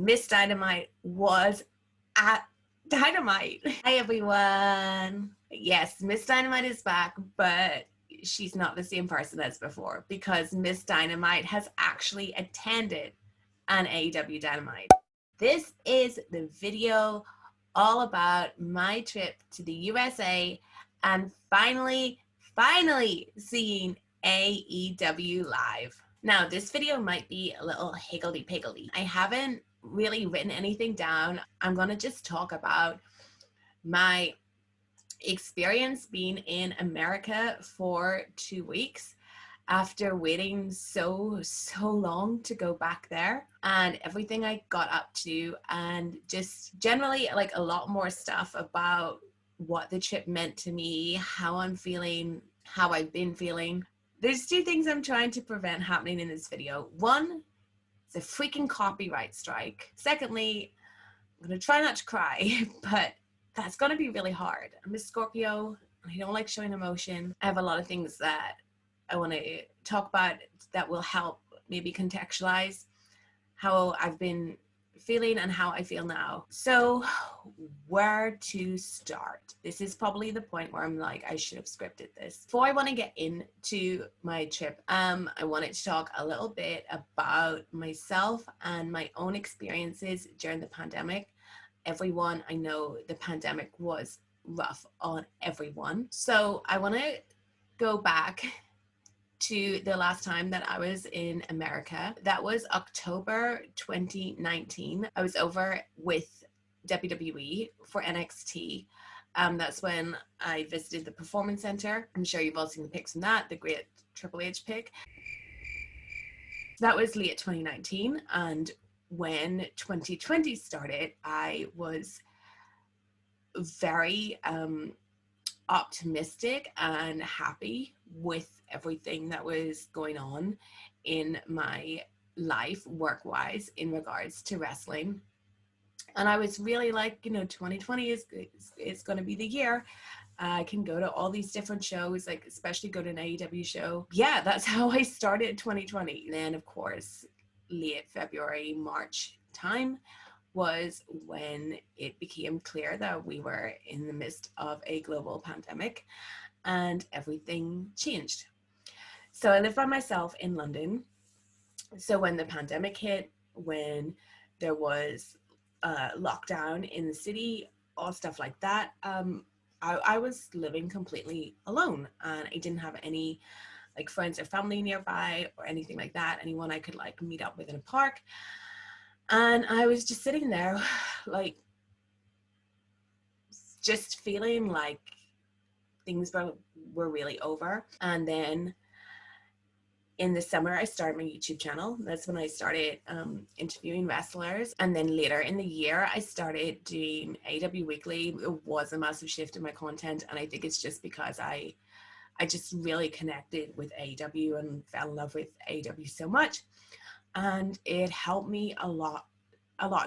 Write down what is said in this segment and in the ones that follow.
Miss Dynamite was at Dynamite. Hi everyone. Yes, Miss Dynamite is back, but she's not the same person as before because Miss Dynamite has actually attended an AEW Dynamite. This is the video all about my trip to the USA and finally seeing AEW live. Now, this video might be a little higgledy-piggledy. I haven't really written anything down. I'm gonna just talk about my experience being in America for 2 weeks after waiting so long to go back there, and everything I got up to, and just generally like a lot more stuff about what the trip meant to me, how I'm feeling, how I've been feeling. There's 2 things I'm trying to prevent happening in this video. One, it's a freaking copyright strike. Secondly, I'm gonna try not to cry, but that's gonna be really hard. I'm a Scorpio, I don't like showing emotion. I have a lot of things that I wanna talk about that will help maybe contextualize how I've been feeling and how I feel now. So where to start? This is probably the point where I'm like, I should have scripted this. Before I want to get into my trip, I wanted to talk a little bit about myself and my own experiences during the pandemic. Everyone, I know the pandemic was rough on everyone. So I want to go back to the last time that I was in America. That was October 2019. I was over with WWE for NXT. That's when I visited the Performance Center. I'm sure you've all seen the pics from that, the great Triple H pic. That was late 2019, and when 2020 started, I was very optimistic and happy with everything that was going on in my life work-wise in regards to wrestling. And I was really like, 2020 is going to be the year. I can go to all these different shows, like especially go to an AEW show. Yeah, that's how I started 2020. And then of course, late February, March time was when it became clear that we were in the midst of a global pandemic and everything changed. So I live by myself in London. So when the pandemic hit, when there was lockdown in the city, all stuff like that, I was living completely alone, and I didn't have any like friends or family nearby or anything like that, anyone I could like meet up with in a park. And I was just sitting there like just feeling like things were really over. And then in the summer, I started my YouTube channel. That's when I started interviewing wrestlers. And then later in the year, I started doing AEW Weekly. It was a massive shift in my content. And I think it's just because I just really connected with AEW and fell in love with AEW so much. And it helped me a lot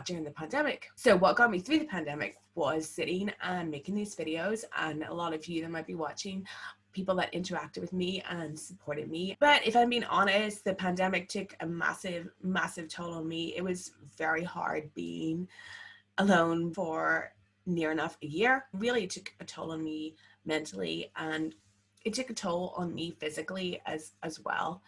during the pandemic. So what got me through the pandemic was sitting and making these videos, and a lot of you that might be watching, people that interacted with me and supported me. But if I'm being honest, the pandemic took a massive toll on me. It was very hard being alone for near enough a year. Really, it took a toll on me mentally, and it took a toll on me physically as well.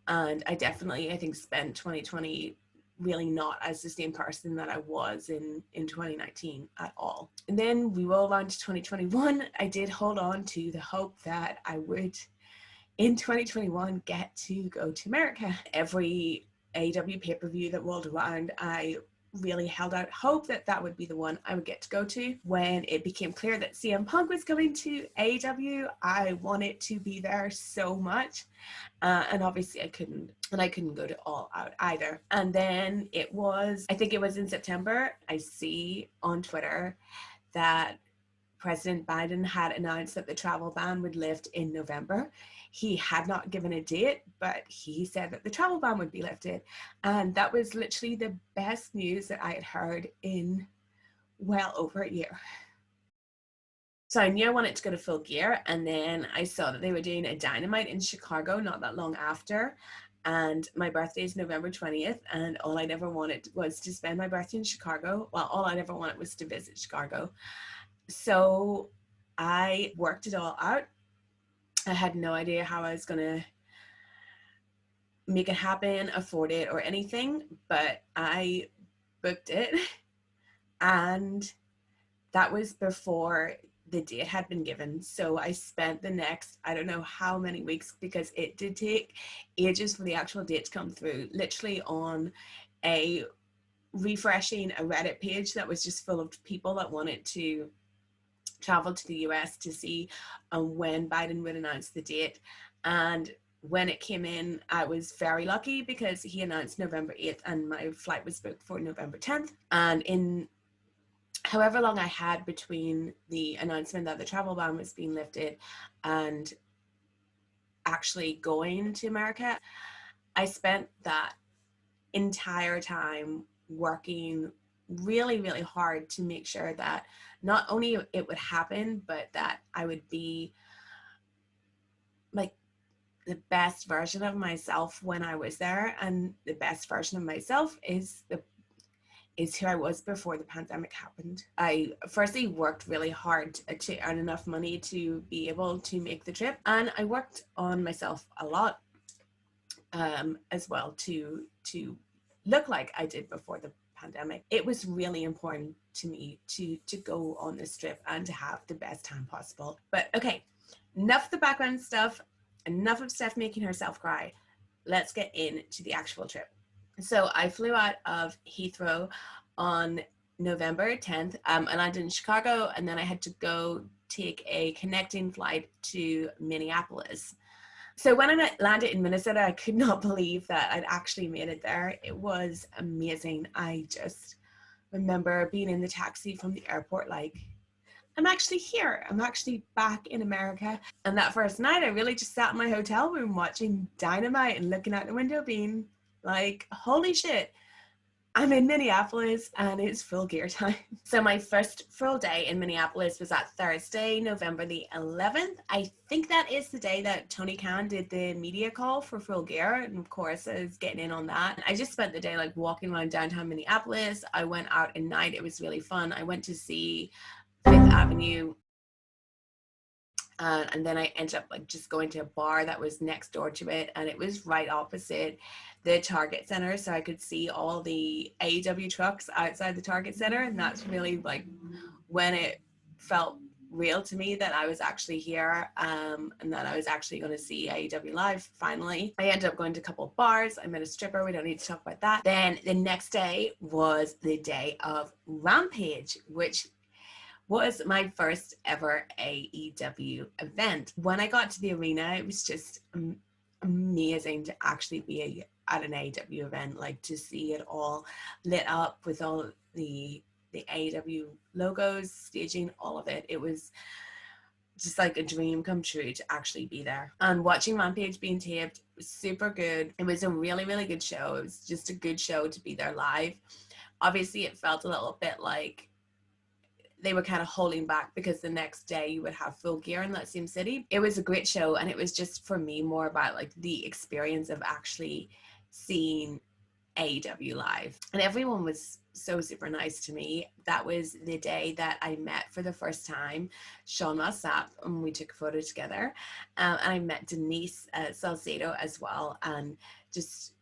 And I think spent 2020 really not as the same person that I was in 2019 at all. And then we rolled on to 2021. I did hold on to the hope that I would, in 2021, get to go to America. Every AEW pay-per-view that rolled around, I really held out hope that that would be the one I would get to go to. When it became clear that CM Punk was coming to AEW, I wanted to be there so much. And obviously I couldn't go to All Out either. And then I think it was in September, I see on Twitter that President Biden had announced that the travel ban would lift in November. He had not given a date, but he said that the travel ban would be lifted. And that was literally the best news that I had heard in well over a year. So I knew I wanted to go to Full Gear, and then I saw that they were doing a Dynamite in Chicago not that long after. and my birthday is November 20th, and all I'd ever wanted was to spend my birthday in Chicago. Well, all I'd ever wanted was to visit Chicago. So I worked it all out. I had no idea how I was going to make it happen, afford it, or anything, but I booked it. And that was before the date had been given. So I spent the next, I don't know how many weeks, because it did take ages for the actual date to come through, literally on refreshing a Reddit page that was just full of people that wanted to travel to the US to see when Biden would announce the date. And when it came in, I was very lucky because he announced November 8th and my flight was booked for November 10th. And in however long I had between the announcement that the travel ban was being lifted and actually going to America, I spent that entire time working really, really hard to make sure that not only it would happen, but that I would be like the best version of myself when I was there. And the best version of myself is who I was before the pandemic happened. I firstly worked really hard to earn enough money to be able to make the trip. And I worked on myself a lot as well to look like I did before the pandemic. It was really important to me to go on this trip and to have the best time possible. But okay, enough of the background stuff, enough of Steph making herself cry. Let's get into the actual trip. So I flew out of Heathrow on November 10th. I landed in Chicago, and then I had to go take a connecting flight to Minneapolis. So when I landed in Minnesota, I could not believe that I'd actually made it there. It was amazing. I just remember being in the taxi from the airport like, I'm actually here. I'm actually back in America. And that first night, I really just sat in my hotel room watching Dynamite and looking out the window being like, holy shit, I'm in Minneapolis and it's full gear time. So my first full day in Minneapolis was at Thursday, November the 11th. I think that is the day that Tony Khan did the media call for Full Gear. And of course, I was getting in on that. I just spent the day like walking around downtown Minneapolis. I went out at night. It was really fun. I went to see Fifth Avenue. And then I ended up like just going to a bar that was next door to it, and it was right opposite the Target Center, so I could see all the AEW trucks outside the Target Center. And that's really like when it felt real to me that I was actually here, and that I was actually going to see AEW live finally. I ended up going to a couple of bars. I met a stripper. We don't need to talk about that. Then the next day was the day of Rampage, which was my first ever AEW event. When I got to the arena, it was just amazing to actually be at an AEW event, like to see it all lit up with all the AEW logos, staging, all of it. It was just like a dream come true to actually be there. And watching Rampage being taped was super good. It was a really, really good show. It was just a good show to be there live. Obviously, it felt a little bit like they were kind of holding back because the next day you would have Full Gear in that same city. It was a great show, and it was just for me more about like the experience of actually seeing AEW live. And everyone was so super nice to me. That was the day that I met for the first time Sean Sapp, and we took a photo together. And I met Denise Salcedo as well. And just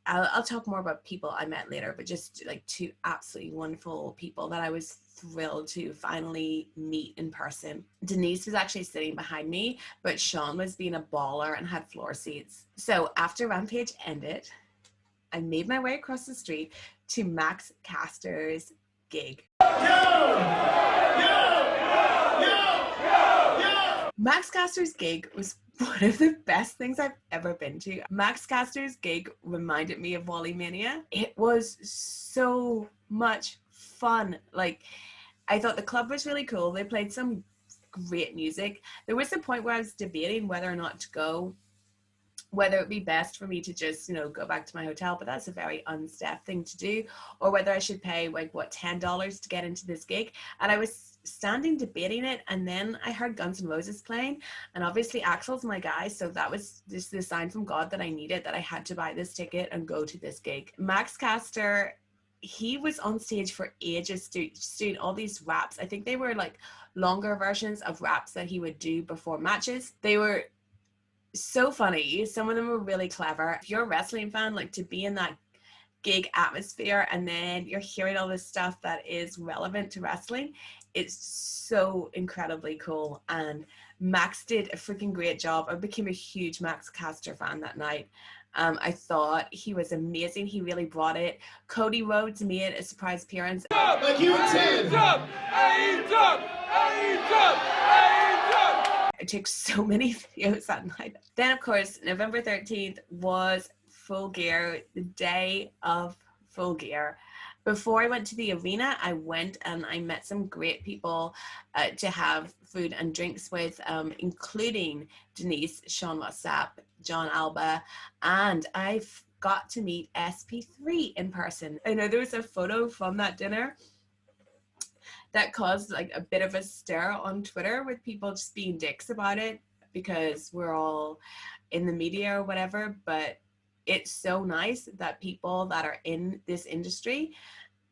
I'll talk more about people I met later, but just like two absolutely wonderful people that I was thrilled to finally meet in person. Denise was actually sitting behind me, but Sean was being a baller and had floor seats. So after Rampage ended, I made my way across the street to Max Caster's gig. Max Caster's gig was one of the best things I've ever been to. Max Caster's gig reminded me of Wally Mania. It was so much fun. Like, I thought the club was really cool. They played some great music. There was a point where I was debating whether or not to go whether it be best for me to just, go back to my hotel, but that's a very unstep thing to do, or whether I should pay like $10 to get into this gig. And I was standing debating it, and then I heard Guns N' Roses playing, and obviously Axl's my guy, so that was just the sign from God that I needed, that I had to buy this ticket and go to this gig. Max Caster, he was on stage for ages doing all these raps. I think they were like longer versions of raps that he would do before matches. They were so funny. Some of them were really clever. If you're a wrestling fan, like, to be in that gig atmosphere and then you're hearing all this stuff that is relevant to wrestling, it's so incredibly cool. And Max did a freaking great job. I became a huge Max Caster fan that night. I thought he was amazing. He really brought it. Cody Rhodes made a surprise appearance. Like you intend. I took so many videos that night. Then, of course, November 13th was Full Gear, the day of Full Gear. Before I went to the arena, I went and I met some great people to have food and drinks with, including Denise, Sean Wassap, John Alba, and I got to meet SP3 in person. I know there was a photo from that dinner that caused like a bit of a stir on Twitter with people just being dicks about it because we're all in the media or whatever, but it's so nice that people that are in this industry,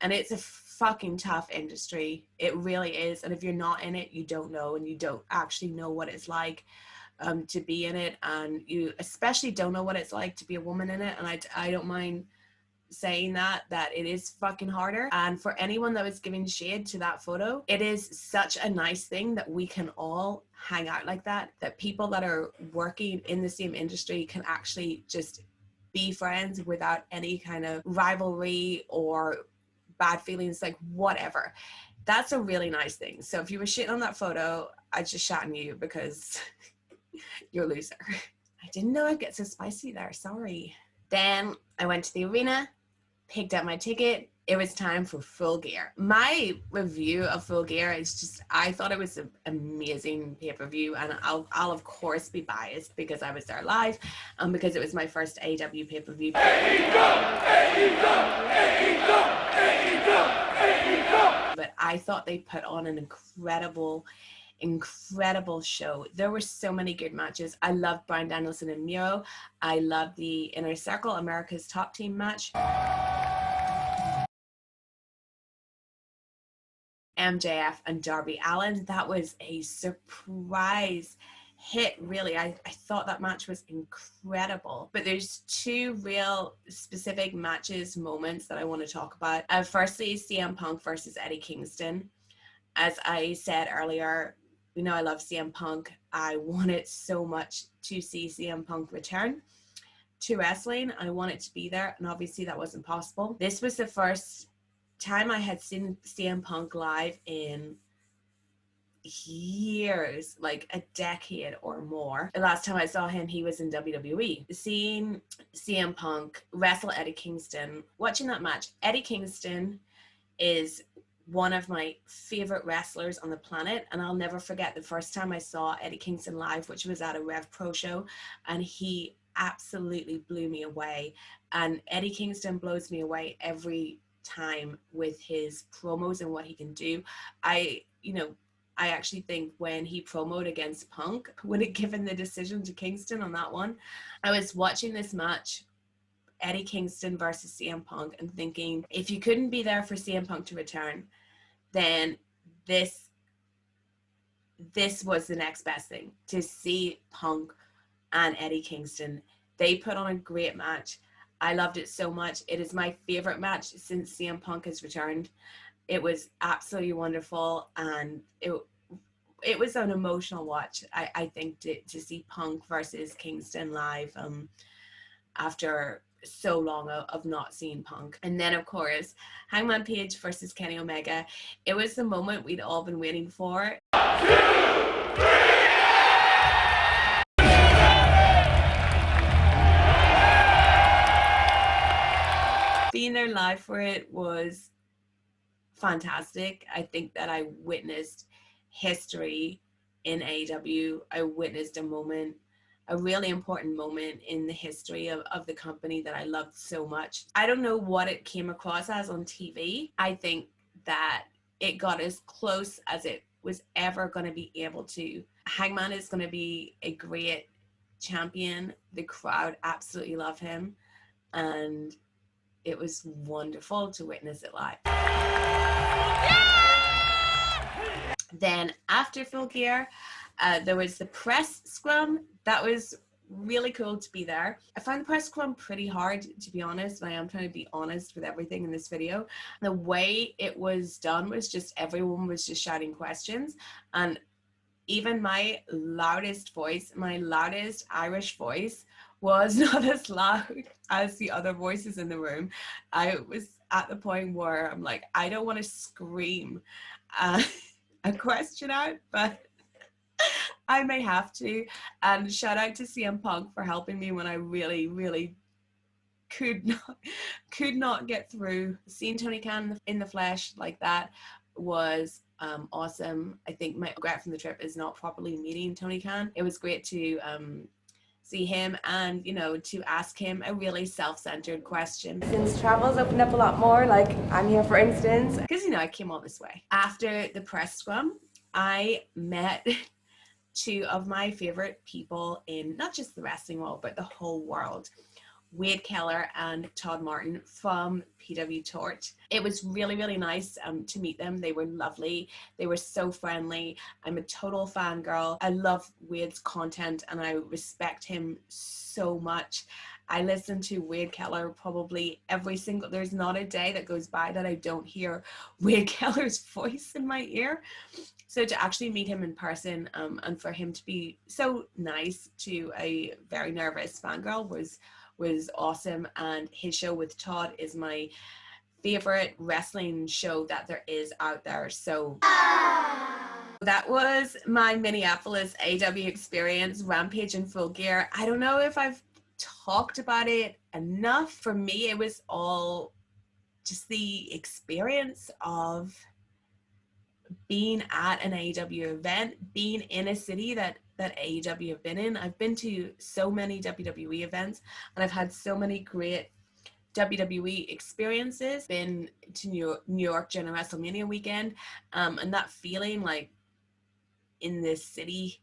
and it's a fucking tough industry, it really is, and if you're not in it, you don't know, and you don't actually know what it's like to be in it, and you especially don't know what it's like to be a woman in it. And I don't mind saying that it is fucking harder. And for anyone that was giving shade to that photo, it is such a nice thing that we can all hang out like that people that are working in the same industry can actually just be friends without any kind of rivalry or bad feelings, like whatever. That's a really nice thing. So if you were shitting on that photo, I just shat on you because you're a loser. I didn't know I'd get so spicy there, sorry. Then I went to the arena, picked up my ticket. It was time for Full Gear. My review of Full Gear is just, I thought it was an amazing pay-per-view, and I'll of course be biased because I was there live and because it was my first AEW pay-per-view. But I thought they put on an incredible show. There were so many good matches. I loved Bryan Danielson and Miro. I loved the Inner Circle, America's Top Team match. MJF and Darby Allin, that was a surprise hit, really. I thought that match was incredible. But there's two real specific moments that I want to talk about. Firstly, CM Punk versus Eddie Kingston. As I said earlier, I love CM Punk. I wanted so much to see CM Punk return to wrestling. I wanted to be there, and obviously that wasn't possible. This was the first time I had seen CM Punk live in years, like a decade or more. The last time I saw him, he was in WWE. Seeing CM Punk wrestle Eddie Kingston, watching that match, Eddie Kingston is one of my favorite wrestlers on the planet, and I'll never forget the first time I saw Eddie Kingston live, which was at a Rev Pro show, and he absolutely blew me away. And Eddie Kingston blows me away every time with his promos and what he can do. I actually think when he promoted against Punk, when it given the decision to Kingston on that one, I was watching this match, Eddie Kingston versus CM Punk, and thinking, if you couldn't be there for CM Punk to return, then this was the next best thing, to see Punk and Eddie Kingston. They put on a great match. I loved it so much. It is my favorite match since CM Punk has returned. It was absolutely wonderful, and it was an emotional watch, I think, to see Punk versus Kingston live after so long of not seeing Punk. And then, of course, Hangman Page versus Kenny Omega. It was the moment we'd all been waiting for. Being there live for it was fantastic. I think that I witnessed history in AEW. I witnessed a moment a really important moment in the history of the company that I loved so much. I don't know what it came across as on TV. I think that it got as close as it was ever going to be able to. Hangman is going to be a great champion. The crowd absolutely love him, and it was wonderful to witness it live. Then after Full Gear, there was the press scrum. That was really cool to be there. I found the press scrum pretty hard, to be honest, and I am trying to be honest with everything in this video. The way it was done was just everyone was just shouting questions, and even my loudest voice, my loudest Irish voice, was not as loud as the other voices in the room. I was at the point where I'm like, I don't want to scream a question out, but I may have to. And shout out to CM Punk for helping me when I really, really could not get through. Seeing Tony Khan in the flesh like that was awesome. I think my regret from the trip is not properly meeting Tony Khan. It was great to see him and, you know, to ask him a really self-centered question. Since travel's opened up a lot more, like I'm here for instance, because, you know, I came all this way. After the press scrum, I met two of my favorite people in not just the wrestling world, but the whole world. Wade Keller and Todd Martin from PW Torch. It was really, really nice to meet them. They were lovely. They were so friendly. I'm a total fangirl. I love Wade's content and I respect him so much. I listen to Wade Keller probably there's not a day that goes by that I don't hear Wade Keller's voice in my ear. So to actually meet him in person and for him to be so nice to a very nervous fangirl was awesome. And his show with Todd is my favorite wrestling show that there is out there. So that was my Minneapolis AEW experience, Rampage and Full Gear. I don't know if I've talked about it enough. For me, it was all just the experience of being at an AEW event, being in a city that AEW have been in. I've been to so many WWE events and I've had so many great WWE experiences. Been to New York during WrestleMania weekend, and that feeling like in this city,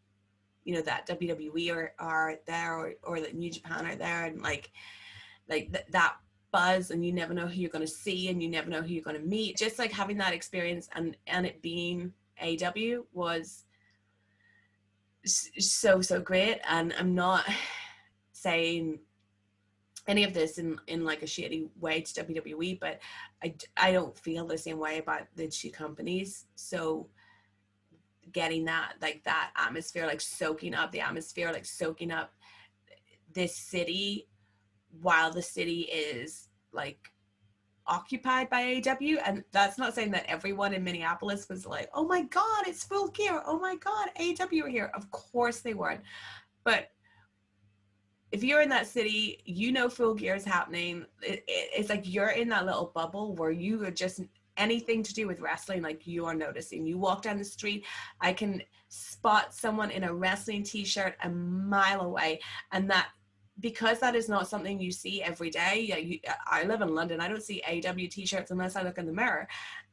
you know, that WWE are there or that New Japan are there, and like that buzz, and you never know who you're going to see and you never know who you're going to meet. Just like having that experience and it being AEW was so great. And I'm not saying any of this in like a shady way to WWE, but I don't feel the same way about the two companies. So getting that, like that atmosphere, like soaking up the atmosphere, like soaking up this city while the city is like occupied by AEW. And that's not saying that everyone in Minneapolis was like, oh my God, it's Full Gear. Oh my God, AEW are here. Of course they weren't. But if you're in that city, you know Full Gear is happening. It's like you're in that little bubble where you are just anything to do with wrestling, like you are noticing. You walk down the street, I can spot someone in a wrestling t-shirt a mile away, and that because that is not something you see every day. I live in London. I don't see AEW t-shirts unless I look in the mirror,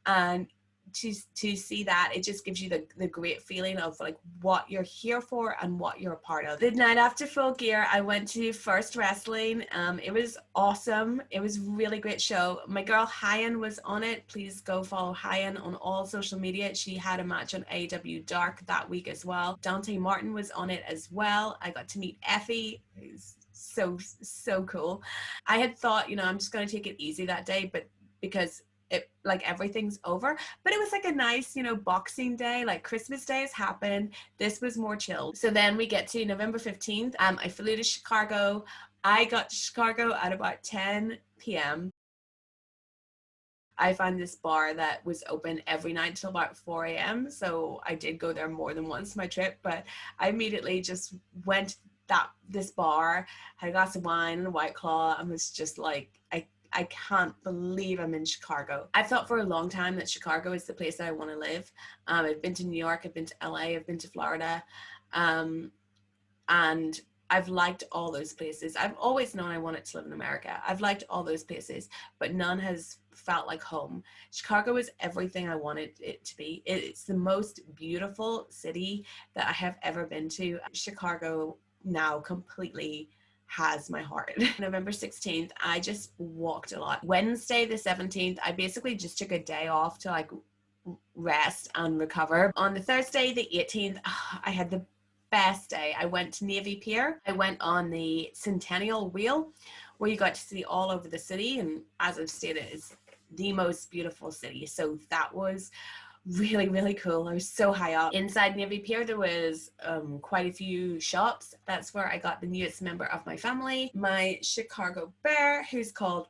and to see that, it just gives you the great feeling of like what you're here for and what you're a part of. The night after Full Gear, I went to First Wrestling. It was awesome. It was a really great show. My girl Hyan was on it. Please go follow Hyan on all social media. She had a match on AEW Dark that week as well. Dante Martin was on it as well. I got to meet Effie, who's so cool. I had thought, you know, I'm just going to take it easy that day, but because it like everything's over, but it was like a nice, you know, Boxing Day, like Christmas Day has happened. This was more chill. So then we get to November 15th. I flew to Chicago. I got to Chicago at about 10 p.m. I found this bar that was open every night till about 4 a.m. So I did go there more than once my trip, but I immediately just went this bar, had a glass of wine and a White Claw, and was just like, I can't believe I'm in Chicago. I've thought for a long time that Chicago is the place that I want to live. I've been to New York, I've been to LA, I've been to Florida, and I've liked all those places. I've always known I wanted to live in America. I've liked all those places, but none has felt like home. Chicago is everything I wanted it to be. It's the most beautiful city that I have ever been to. Chicago now completely has my heart. November 16th, I just walked a lot. Wednesday the 17th, I basically just took a day off to like rest and recover. On the Thursday the 18th, I had the best day. I went to Navy Pier. I went on the Centennial Wheel where you got to see all over the city, and as I've stated, it's the most beautiful city. So that was really, really cool. I was so high up. Inside Navy Pier, there was quite a few shops. That's where I got the newest member of my family, my Chicago bear, who's called.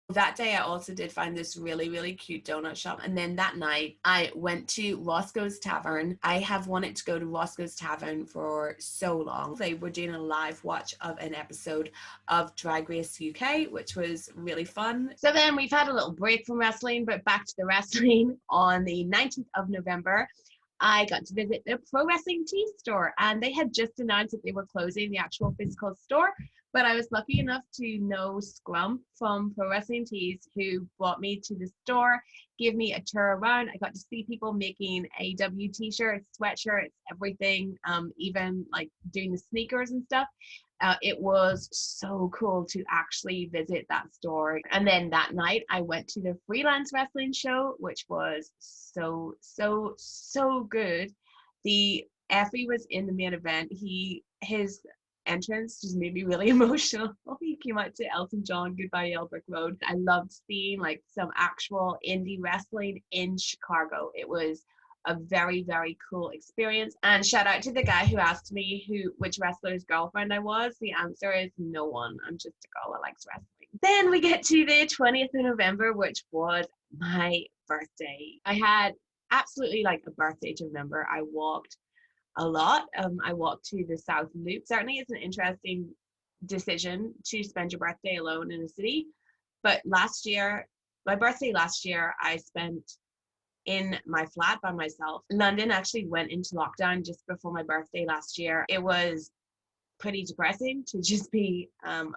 That day I also did find this really, really cute donut shop. And then that night I went to Roscoe's Tavern. I have wanted to go to Roscoe's Tavern for so long. They were doing a live watch of an episode of Drag Race UK, which was really fun. So then we've had a little break from wrestling, but back to the wrestling. On the 19th of November, I got to visit the Pro Wrestling Tees store, and they had just announced that they were closing the actual physical store. But I was lucky enough to know Scrum from Pro Wrestling Tees, who brought me to the store, gave me a tour around. I got to see people making AEW t-shirts, sweatshirts, everything, even like doing the sneakers and stuff. It was so cool to actually visit that store. And then that night I went to the freelance wrestling show, which was so good. The Effie was in the main event. His entrance just made me really emotional. He came out to Elton John, Goodbye Yellow Brick Road. I loved seeing like some actual indie wrestling in Chicago. It was a very, very cool experience. And shout out to the guy who asked me which wrestler's girlfriend I was. The answer is no one. I'm just a girl that likes wrestling. Then we get to the 20th of November, which was my birthday. I had absolutely like a birthday to remember. I walked a lot. I walked to the South Loop. Certainly it's an interesting decision to spend your birthday alone in a city. But my birthday last year, I spent in my flat by myself. London actually went into lockdown just before my birthday last year. It was pretty depressing to just be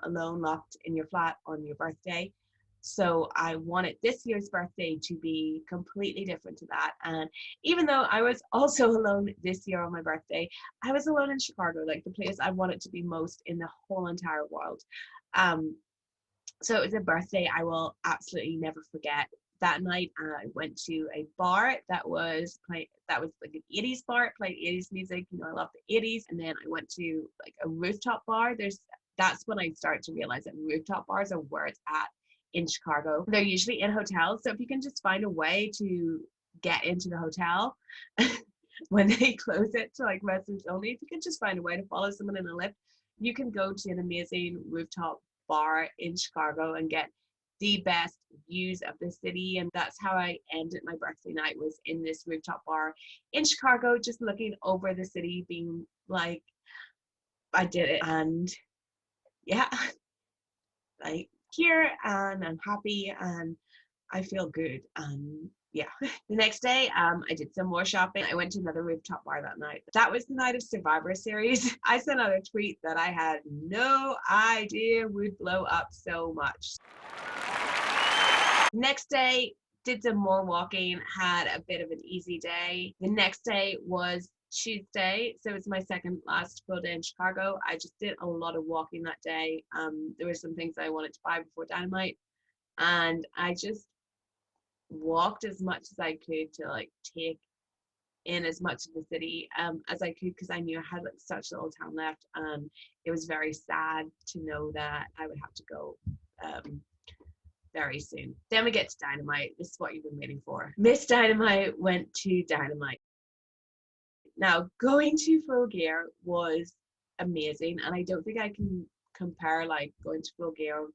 alone, locked in your flat on your birthday. So I wanted this year's birthday to be completely different to that. And even though I was also alone this year on my birthday, I was alone in Chicago, like the place I wanted to be most in the whole entire world. So it was a birthday I will absolutely never forget. That night I went to a bar that was like an 80s bar. It played 80s music. You know, I love the 80s. And then I went to like a rooftop bar. That's when I started to realize that rooftop bars are where it's at in Chicago. They're usually in hotels. So if you can just find a way to get into the hotel when they close it to like residents only, if you can just find a way to follow someone in a lift, you can go to an amazing rooftop bar in Chicago and get the best views of the city. And that's how I ended my birthday night, was in this rooftop bar in Chicago, just looking over the city, being like, I did it. And yeah, like here, and I'm happy and I feel good. Yeah. The next day, I did some more shopping. I went to another rooftop bar that night. That was the night of Survivor Series. I sent out a tweet that I had no idea would blow up so much. Next day, did some more walking, had a bit of an easy day. The next day was Tuesday, so it's my second last full day in Chicago. I just did a lot of walking that day. There were some things I wanted to buy before Dynamite, and I just walked as much as I could to like take in as much of the city as I could, because I knew I had like such little time left. It was very sad to know that I would have to go very soon. Then we get to Dynamite. This is what you've been waiting for. Miss Dynamite went to Dynamite. Now, going to Full Gear was amazing, and I don't think I can compare like going to Full Gear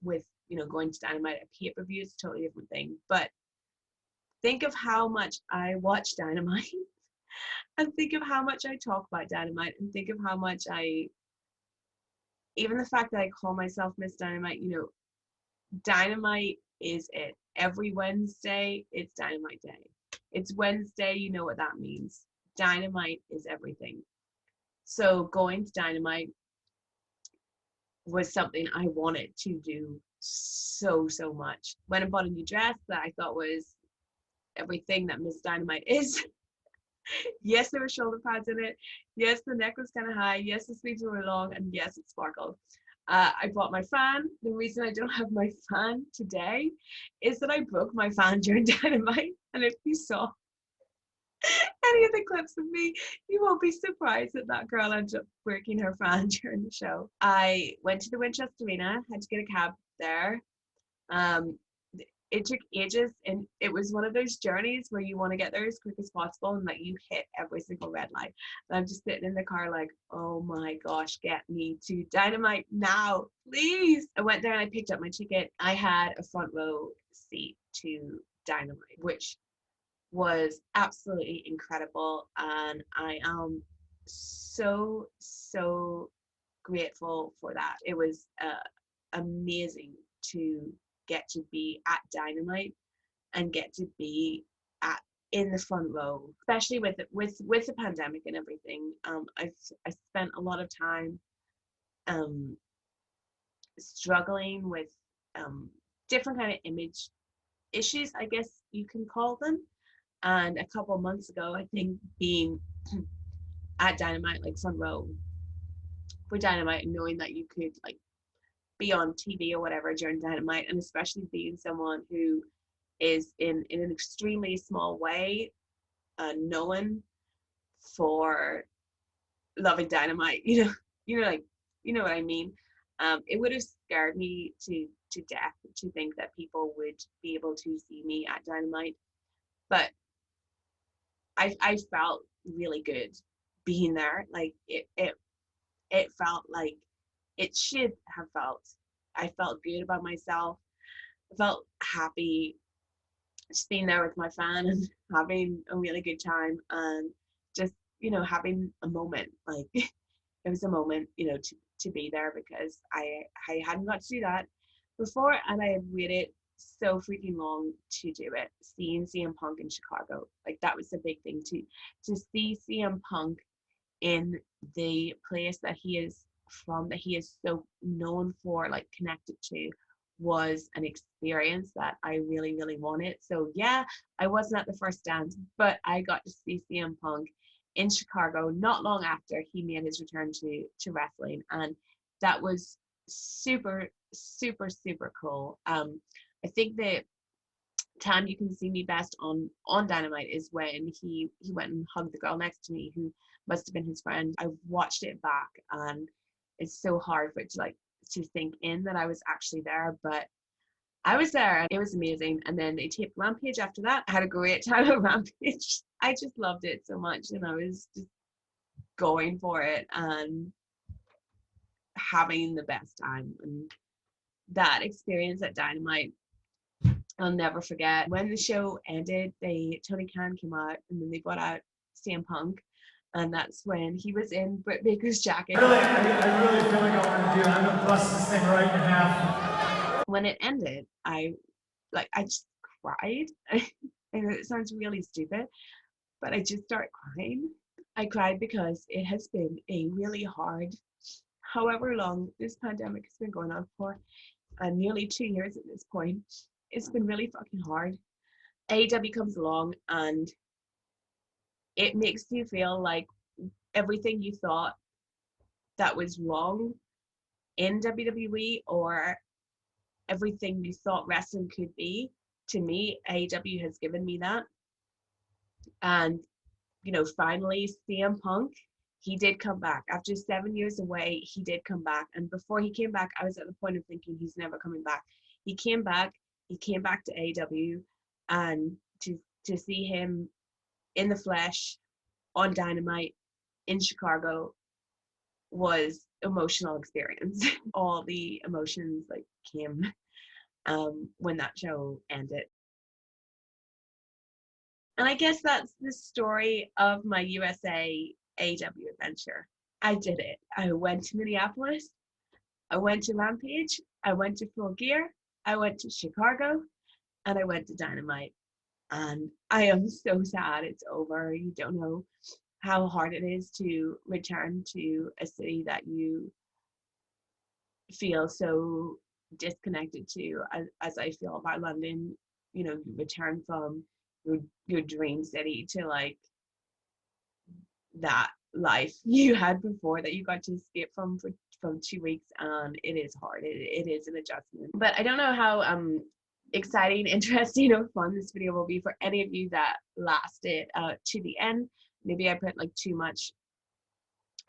with, you know, going to Dynamite. A pay-per-view is a totally different thing. But think of how much I watch Dynamite, and think of how much I talk about Dynamite, and think of how much even the fact that I call myself Miss Dynamite, you know, Dynamite is it. Every Wednesday, it's Dynamite Day. It's Wednesday, you know what that means. Dynamite is everything. So going to Dynamite was something I wanted to do so much. Went and bought a new dress that I thought was everything that Miss Dynamite is. Yes, there were shoulder pads in it. Yes, the neck was kind of high. Yes, the sleeves were long, and yes, it sparkled. I bought my fan. The reason I don't have my fan today is that I broke my fan during Dynamite. And if you saw any of the clips of me, you won't be surprised that that girl ended up breaking her fan during the show. I went to the Winchester Arena, had to get a cab there. It took ages, and it was one of those journeys where you want to get there as quick as possible and that you hit every single red light. And I'm just sitting in the car like, oh my gosh, get me to Dynamite now, please. I went there and I picked up my ticket. I had a front row seat to Dynamite, which was absolutely incredible, and I am so grateful for that. It was amazing to get to be at Dynamite and get to be in the front row, especially with the pandemic and everything. I spent a lot of time struggling with different kind of image issues, I guess you can call them. And a couple of months ago, I think being at Dynamite, like front row for Dynamite, and knowing that you could like be on TV or whatever during Dynamite, and especially being someone who is in an extremely small way known for loving Dynamite, like, you know what I mean. It would have scared me to death to think that people would be able to see me at Dynamite, but I felt really good being there. Like it felt like it should have felt. I felt good about myself. I felt happy just being there with my fan and having a really good time, and just, having a moment. Like it was a moment, to be there, because I hadn't got to do that before, and I had waited so freaking long to do it. Seeing CM Punk in Chicago, like that was the big thing, to see CM Punk in the place that he is from, that he is so known for, like connected to, was an experience that I really wanted. So yeah, I wasn't at the first dance, but I got to see CM Punk in Chicago not long after he made his return to wrestling, and that was super cool. I think the time you can see me best on Dynamite is when he went and hugged the girl next to me, who must have been his friend. I watched it back, and it's so hard for it to sink in that I was actually there, but I was there, and it was amazing. And then they taped Rampage after that. I had a great time at Rampage. I just loved it so much, and I was just going for it and having the best time. And that experience at Dynamite, I'll never forget. When the show ended, Tony Khan came out, and then they brought out CM Punk, and that's when he was in Britt Baker's jacket. I really feel like I want to do it. I'm gonna bust this thing right in half. When it ended, I just cried. I know it sounds really stupid, but I just started crying. I cried because it has been a really hard, however long this pandemic has been going on for, nearly 2 years at this point. It's been really fucking hard. AEW comes along and it makes you feel like everything you thought that was wrong in WWE, or everything you thought wrestling could be, to me, AEW has given me that. And, finally, CM Punk, he did come back. After 7 years away, he did come back. And before he came back, I was at the point of thinking he's never coming back. He came back to AEW, and to see him in the flesh on Dynamite in Chicago was emotional experience. All the emotions came when that show ended. And I guess that's the story of my USA AEW adventure. I did it. I went to Minneapolis. I went to Rampage. I went to Full Gear. I went to Chicago. And I went to Dynamite. And I am so sad it's over. You don't know how hard it is to return to a city that you feel so disconnected to as I feel about London. You know, you return from your dream city to like that life you had before that you got to escape from for from 2 weeks, and it is hard. It is an adjustment. But I don't know how exciting, interesting, or fun this video will be for any of you that lasted to the end. Maybe I put like too much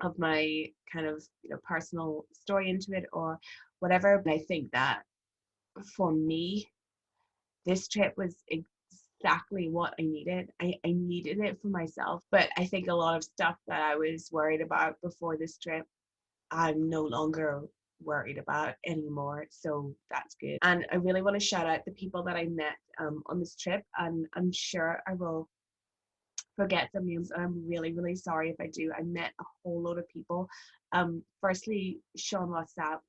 of my kind of, you know, personal story into it or whatever. But I think that for me, this trip was exactly what I needed. I needed it for myself. But I think a lot of stuff that I was worried about before this trip, I'm no longer worried about anymore. So that's good. And I really want to shout out the people that I met on this trip. And I'm sure I will forget some names, and I'm really, really sorry if I do. I met a whole load of people. Firstly, Sean Wassap,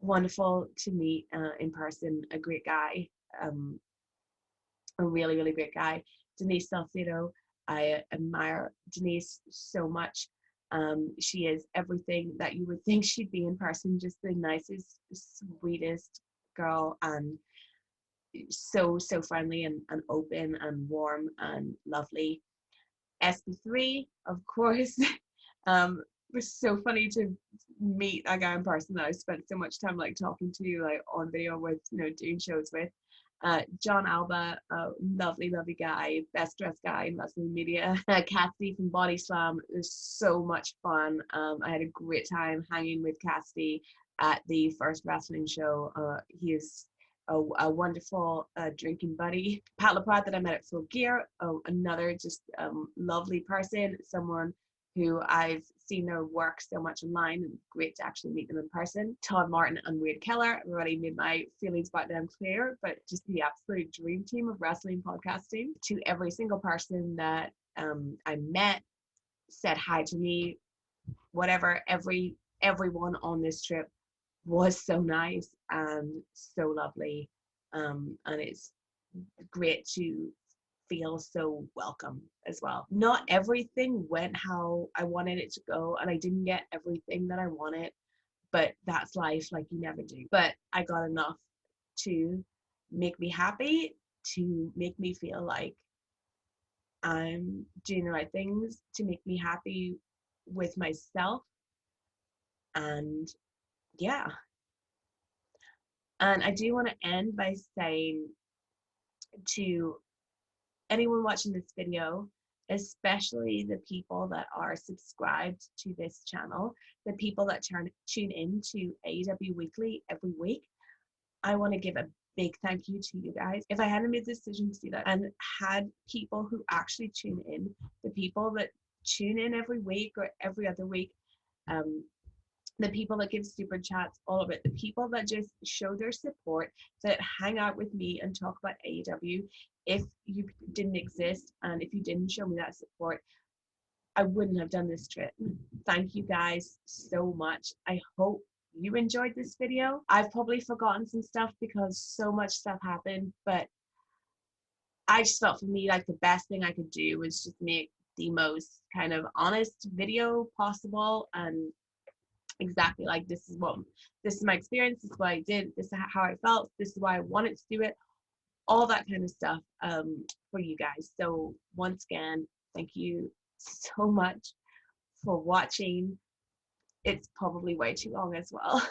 wonderful to meet in person, a great guy, a really, really great guy. Denise Salcedo, I admire Denise so much. She is everything that you would think she'd be in person, just the nicest, sweetest girl, and so friendly and open and warm and lovely. SB3, of course. It was so funny to meet a guy in person that I spent so much time like talking to, like on video with, you know, doing shows with. John Alba, lovely guy, best dressed guy in wrestling media. Cassidy from Body Slam, it was so much fun. I had a great time hanging with Cassidy at the first wrestling show. He is a wonderful drinking buddy. Pat LaPrade that I met at Full Gear, another just lovely person, someone who I've seen their work so much online, and great to actually meet them in person. Todd Martin and Wade Keller, I've already made my feelings about them clear, but just the absolute dream team of wrestling podcasting. To every single person that I met, said hi to me, whatever, everyone on this trip was so nice and so lovely, and it's great to feel so welcome as well. Not everything went how I wanted it to go, and I didn't get everything that I wanted, but that's life, like you never do. But I got enough to make me happy, to make me feel like I'm doing the right things, to make me happy with myself. And yeah. And I do want to end by saying to anyone watching this video, especially the people that are subscribed to this channel, the people that tune in to AEW Weekly every week, I want to give a big thank you to you guys. If I hadn't made the decision to do that and had people who actually tune in, the people that tune in every week or every other week, the people that give super chats, all of it, the people that just show their support, that hang out with me and talk about AEW. If you didn't exist and if you didn't show me that support, I wouldn't have done this trip. Thank you guys so much. I hope you enjoyed this video. I've probably forgotten some stuff because so much stuff happened, but I just felt for me like the best thing I could do was just make the most kind of honest video possible, and exactly like this is my experience, this is what I did, this is how I felt, this is why I wanted to do it, all that kind of stuff for you guys. So once again, thank you so much for watching. It's probably way too long as well,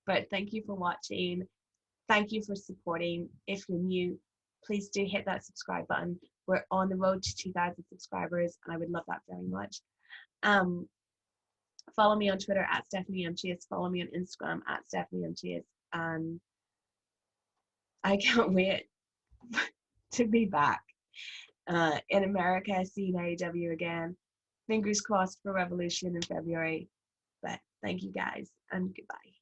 but thank you for watching. Thank you for supporting. If you're new, please do hit that subscribe button. We're on the road to 2,000 subscribers, and I would love that very much. Follow me on Twitter at Stephanie M. Chase. Follow me on Instagram at Stephanie M. Chase. And I can't wait to be back in America, seeing AEW again. Fingers crossed for Revolution in February. But thank you guys, and goodbye.